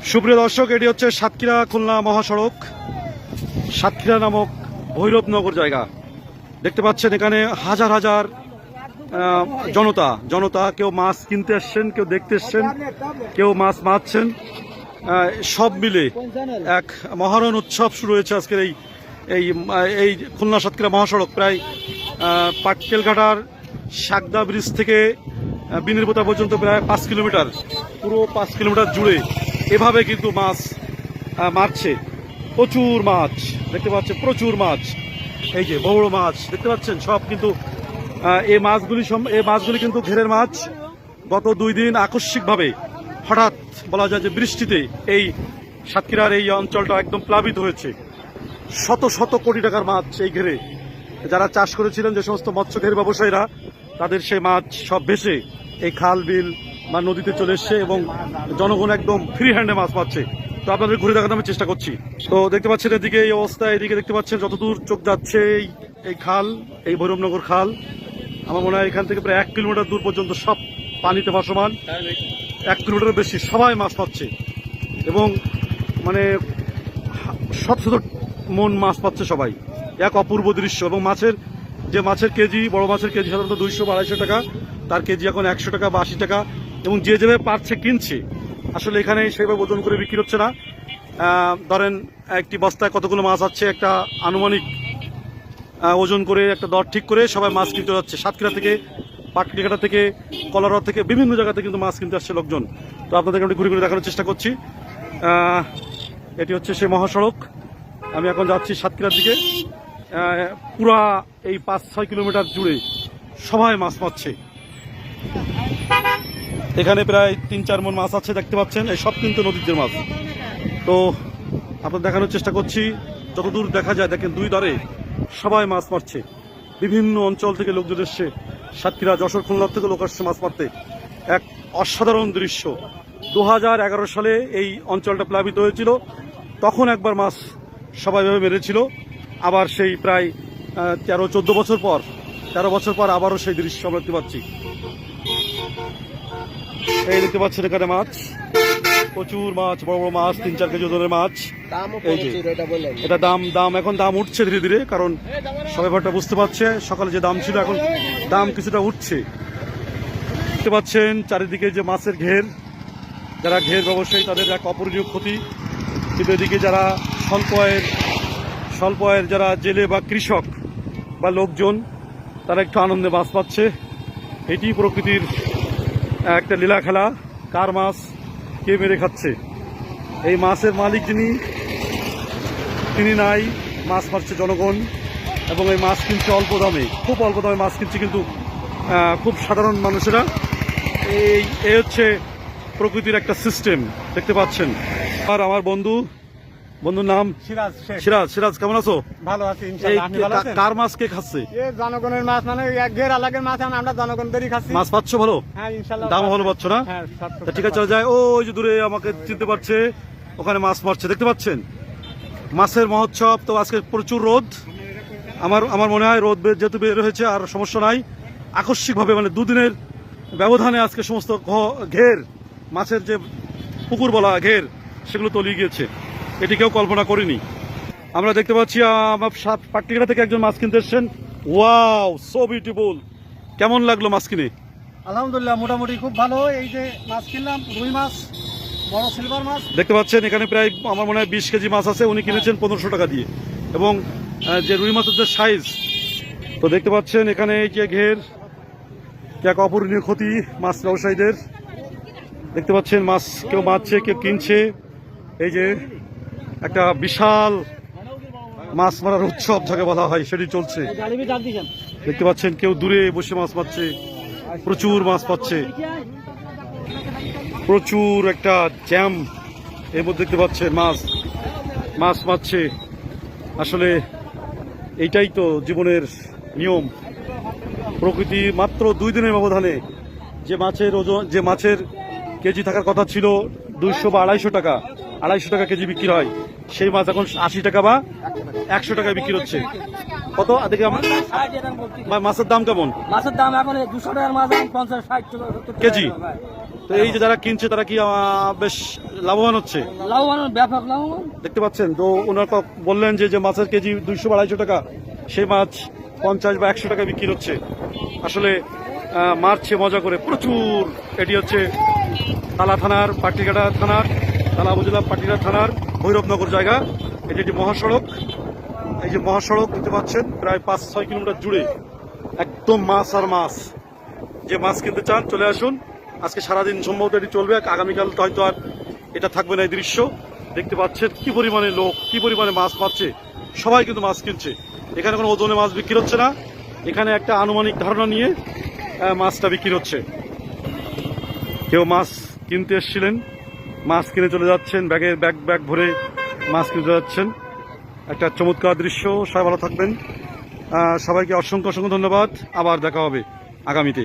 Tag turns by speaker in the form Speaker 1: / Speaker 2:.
Speaker 1: সুপ্রিয় দর্শক, এটি হচ্ছে সাতক্ষীরা খুলনা মহাসড়ক, সাতক্ষীরা নামক ভৈরবনগর জায়গা। দেখতে পাচ্ছেন এখানে হাজার হাজার জনতা কেউ মাছ কিনতে এসছেন, কেউ দেখতে এসছেন, কেউ মাছ মারছেন। সব মিলে এক মহারণ উৎসব শুরু হয়েছে আজকের এই খুলনা সাতক্ষীরা মহাসড়ক। প্রায় পাটকেলঘাটার শাকদা ব্রিজ থেকে বিনির্পোতা পর্যন্ত প্রায় 5 কিলোমিটার, পুরো 5 কিলোমিটার জুড়ে এভাবে কিন্তু মাছ মারছে। প্রচুর মাছ দেখতে পাচ্ছেন, প্রচুর মাছ। এই যে বড় মাছ দেখতে পাচ্ছেন সব কিন্তু এই মাছগুলি কিন্তু ঘেরের মাছ। গত 2 দিন আকস্মিকভাবে হঠাৎ বলা যায় যে বৃষ্টিতে এই সাতক্ষীরার এই অঞ্চলটা একদম প্লাবিত হয়েছে। শত শত কোটি টাকার মাছ এই ঘেরে যারা চাষ করেছিলেন, যে সমস্ত মৎস্য ঘের ব্যবসায়ীরা, তাদের সেই মাছ সব ভেসে এই খাল বিল বা নদীতে চলে এসছে এবং জনগণ একদম ফ্রি হ্যান্ডে মাছ পাচ্ছে। তো আপনাদের ঘুরে দেখাতে আমি চেষ্টা করছি। তো দেখতে পাচ্ছেন এদিকে এই অবস্থা, এদিকে দেখতে পাচ্ছেন যতদূর চোখ যাচ্ছে এই খাল, এই ভৈরবনগর খাল। আমার মনে হয় এখান থেকে প্রায় 1 কিলোমিটার দূর পর্যন্ত সব পানিতে ভাসমান। 1 কিলোমিটারের বেশি সবাই মাছ পাচ্ছে এবং মানে শত শত মন মাছ পাচ্ছে সবাই। এক অপূর্ব দৃশ্য। এবং মাছের কেজি, বড় মাছের কেজি সাধারণত 200 বা 250 টাকা, তার কেজি এখন 100 টাকা বা 80 টাকা। এবং যে যেভাবে পারছে কিনছে। আসলে এখানে সেভাবে ওজন করে বিক্রি হচ্ছে না। ধরেন একটি বস্তায় কতগুলো মাছ আছে, একটা আনুমানিক ওজন করে একটা দর ঠিক করে সবাই মাছ কিনতে যাচ্ছে। সাতক্ষীরা থেকে, পাটকেলঘাটা থেকে, কলারোয়া থেকে, বিভিন্ন জায়গাতে কিন্তু মাছ কিনতে আসছে লোকজন। তো আপনাদেরকে আমি ঘুরে ঘুরে দেখানোর চেষ্টা করছি। এটি হচ্ছে সেই মহাসড়ক। আমি এখন যাচ্ছি সাতক্ষীরার দিকে। পুরা এই 5-6 কিলোমিটার জুড়ে সবাই মাছ পাচ্ছে। এখানে প্রায় 3-4 মণ মাছ আছে দেখতে পাচ্ছেন। এই সব কিন্তু নদীর মাছ। তো আপনাদের দেখানোর চেষ্টা করছি। যতদূর দেখা যায় দেখেন, 2 ধারে সবাই মাছ মারছে। বিভিন্ন অঞ্চল থেকে লোকজন এসছে, সাতক্ষীরা, যশোর, খুলনা থেকে লোক আসছে মাছ মারতে। এক অসাধারণ দৃশ্য। 2011 সালে এই অঞ্চলটা প্লাবিত হয়েছিল, তখন একবার মাছ সবাই ভাবে মেরেছিল। আবার সেই প্রায় 13-14 বছর পর, 13 বছর পর আবারও সেই দৃশ্য আমরা দেখতে পাচ্ছি। এই দেখতে পাচ্ছেন এখানে মাছ, প্রচুর মাছ, বড় বড় মাছ, 3-4 কেজি ওজনের মাছ। এই যে এটা এখন দাম উঠছে ধীরে ধীরে, কারণ সবাই ব্যাপারটা বুঝতে পারছে। সকালে যে দাম ছিল, এখন দাম কিছুটা উঠছে। দেখতে পাচ্ছেন চারিদিকে যে মাছের ঘের, যারা ঘের ব্যবসায়ী তাদের এক অপূরণীয় ক্ষতি। কিন্তু এদিকে যারা স্বল্প আয়ের যারা জেলে বা কৃষক বা লোকজন, তারা একটু আনন্দে মাছ পাচ্ছে। এটি প্রকৃতির একটা লীলা খেলা। কার মাছ কে মেরে খাচ্ছে, এই মাছের মালিক তিনি নাই, মাছ মারছে জনগণ। এবং এই মাছ কিনছে অল্প দামে, খুব অল্প দামে মাছ কিনছে কিন্তু খুব সাধারণ মানুষেরা। এই হচ্ছে প্রকৃতির একটা সিস্টেম দেখতে পাচ্ছেন। আর আমার বন্ধুর নাম সিরাজ। কেমন আছো?
Speaker 2: ভালো আছি ইনশাআল্লাহ।
Speaker 1: কার মাছ কে খাচ্ছে?
Speaker 2: জনগণের মাছ, মানে এক ঘের আলাগের মাছ আমরা জনগণদেরই খাচ্ছি।
Speaker 1: মাছ পাচ্ছ ভালো?
Speaker 2: হ্যাঁ ইনশাআল্লাহ।
Speaker 1: দাম ভালো পাচ্ছ না?
Speaker 2: হ্যাঁ,
Speaker 1: ঠিক আছে, চলে যায়। ওই যে দূরে আমাকে চিনতে পারছে, ওখানে মাছ মারছে দেখতে পাচ্ছেন। মাছের মহোৎসব। তো আজকে প্রচুর রোদ। আমার মনে হয় রোদ যেহেতু বের হয়েছে আর সমস্যা নাই। আকস্মিকভাবে মানে 2 দিনের ব্যবধানে আজকে সমস্ত ঘের, মাছের যে পুকুর বলা ঘের, সেগুলো তলিয়ে গিয়েছে। এটি কেউ কল্পনা করিনি। আমরা দেখতে পাচ্ছি আমার পাটকেলঘাটা থেকে একজন মাছ কিনতে এসছেন। Wow, so beautiful. কেমন লাগলো মাছ কিনে?
Speaker 2: আলহামদুলিল্লাহ, মোটামুটি খুব ভালো। এই যে মাছ কিনলাম, রুই মাছ, বড় সিলভার মাছ
Speaker 1: দেখতে পাচ্ছেন। এখানে প্রায় আমার মনে হয় 20 কেজি মাছ আছে, উনি কিনেছেন 1500 টাকা দিয়ে। এবং যে রুই মাছের যে সাইজ, তো দেখতে পাচ্ছেন এখানে এই যে ঘের, এক অপূরণীয় ক্ষতি মাছ ব্যবসায়ীদের। দেখতে পাচ্ছেন মাছ কেউ মারছে, কেউ কিনছে। এই যে একটা বিশাল মাছ মারার উৎসব যাকে বলা হয়, সেটি চলছে। দেখতে পাচ্ছেন কেউ দূরে বসে মাছ মারছে, প্রচুর মাছ পাচ্ছে, প্রচুর একটা জ্যাম এর মধ্যে দেখতে পাচ্ছেন মাছ মারছে। আসলে এইটাই তো জীবনের নিয়ম। প্রকৃতি মাত্র 2 দিনের ব্যবধানে যে মাছের কেজি থাকার কথা ছিল 200 বা 250 টাকা কেজি বিক্রি হয়, সেই মাছ এখন 80 টাকা বা 100 টাকায় বিক্রি হচ্ছে। কত দেখে মাছের দাম কেমন?
Speaker 2: মাছের দাম এখন 200 টাকার মাছ 50-60
Speaker 1: কেজি। তো এই যে যারা কিনছে তারা কি বেশ লাভবান হচ্ছে?
Speaker 3: লাভবান, ব্যাপক লাভবান।
Speaker 1: দেখতে পাচ্ছেন তো ওনার বললেন যে মাছের কেজি 200-250 টাকা, সেই মাছ 50 বা 100 টাকা বিক্রি হচ্ছে। আসলে মারছে মজা করে প্রচুর। এটি হচ্ছে তালা থানার, পাটলিঘাটা থানার, তালা উপজেলা পাটলিঘাটা থানার ভৈরবনগর জায়গা। এটি একটি মহাসড়ক। এই যে মহাসড়ক দেখতে পাচ্ছেন, প্রায় 5-6 কিলোমিটার জুড়ে একদম মাছ আর মাছ। যে মাছ কিনতে চান চলে আসুন। আজকে সারাদিন সম্ভবত এটি চলবে, আগামীকাল হয়তো আর এটা থাকবে না। এই দৃশ্য দেখতে পাচ্ছেন কি পরিমাণে লোক, কি পরিমাণে মাছ পাচ্ছে। সবাই কিন্তু মাছ কিনছে। এখানে কোনো ওজনে মাছ বিক্রি হচ্ছে না, এখানে একটা আনুমানিক ধারণা নিয়ে মাছটা বিক্রি হচ্ছে। কেউ মাছ কিনতে এসেছিলেন, মাছ কিনে চলে যাচ্ছেন, ব্যাগ ভরে মাছ কিনে চলে যাচ্ছেন। একটা চমৎকার দৃশ্য। সবাই ভালো থাকবেন। সবাইকে অসংখ্য ধন্যবাদ। আবার দেখা হবে আগামীতে।